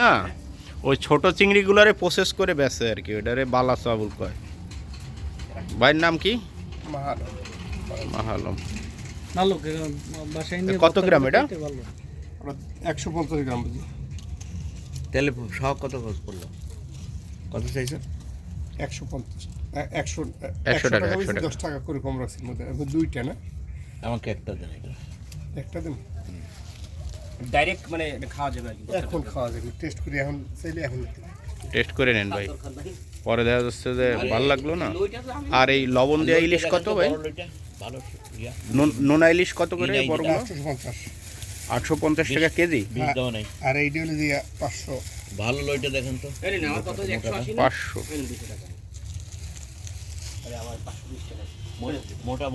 না ওই ছোট চিংড়িগুলারে প্রসেস করে বেচে আর কি, ওটারে বালা চাবুল কয়। ভাইয়ের নাম কি? মাহালম। কত গ্রাম এটা? 150 গ্রাম। তেলে সহ কত খরচ পড়লো? কত চাইছেন? 100 টাকা 10 টাকা করে কম রাখছি মধ্যে। দুইটা না, আমাকে একটা দেন। একটা দিন ডাইরেক্ট মানে এটা খাওয়া যাবে আর কি। এখন খাওয়া যাবে, টেস্ট করি। এখন চাইলে এখন টেস্ট করে নেন ভাই, পরে দেখা যাচ্ছে যে ভালো লাগলো না। আর এই লবণ দেওয়া ইলিশ কত ভাই? ভালো নোনা ইলিশ কত করে বড়গুলো? 850 850 টাকা কেজি। বীজ দেওয়া নাই। আর এইটা হলো যে 500। ভালো লইটা দেখেন তো। এই না আমার কত 180 500 এই 200 টাকা। আরে আমার 520 টাকা।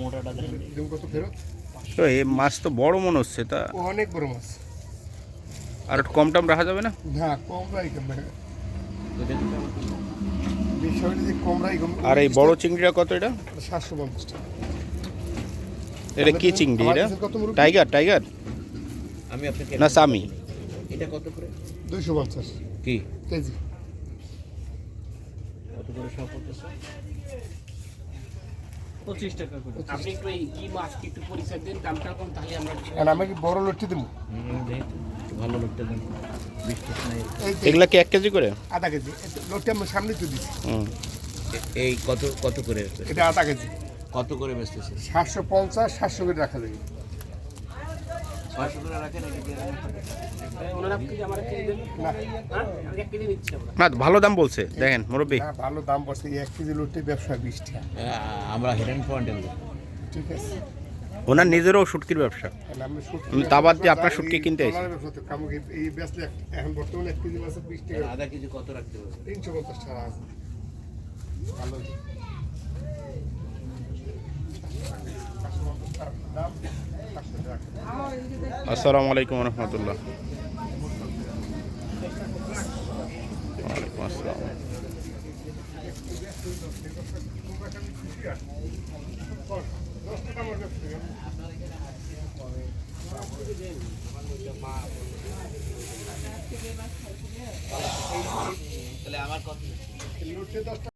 মোটাটা দেখেন। দিন কত ফেরত? তো এই মাছ তো বড় মনে হচ্ছে, তা ও অনেক বড় মাছ। আর একটু কম টম রাখা যাবে না? না, কম রাই কম রাই। বিষয়টা যে কম রাই কম। আর এই বড় চিংড়িটা কত এটা? 750 টাকা। এটা কি চিংড়ি এটা? টাইগার আমি আপনাকে না সামি? এটা কত করে? 250 কি কেজি। কত করে সহ পড়তেছে? 25 টাকা করে। আপনি একটু এই মাছ কি একটু পরিচয় দেন, দামটা কম, তাহলে আমরা আর আমি কি বড় লটি দেবো? ভালো লইটা দেন। 20 টাকা নাই। এগুলা কি 1 কেজি করে? আধা কেজি। লটি আমি সামনে তো দিচ্ছি। এই কত করে? এটা আধা কেজি। কত করে বেচতেছে? 750 700 করে রাখা যাবে। 500 করে রাখেন নাকি? ওনারা কি আমার কেজি দেন? না, হ্যাঁ আমি 1 কেজি নিচ্ছি আমরা। না ভালো দাম বলছে, দেখেন মুরব্বি। না, ভালো দাম পড়ছে। 1 কেজি লটি ব্যবসা 20 টাকা। আমরা হেডেন পয়েন্টে দেব। ঠিক আছে। ওনার নিজেরও শুটকির ব্যবসা। তাহলে আমরা আমি তা বাদ দিয়ে আপনার শুটকি কিনতে আইছি। এই বেচলে এখন বর্তমানে 1 কেজি মাছে 20 টাকা। আধা কেজি কত রাখতে হবে? 350 টাকা আছে। ভালো দাম। আসসালামু আলাইকুম রহমতুল্লাহ। ওয়ালাইকুম আসসালাম। তাহলে আমার কত?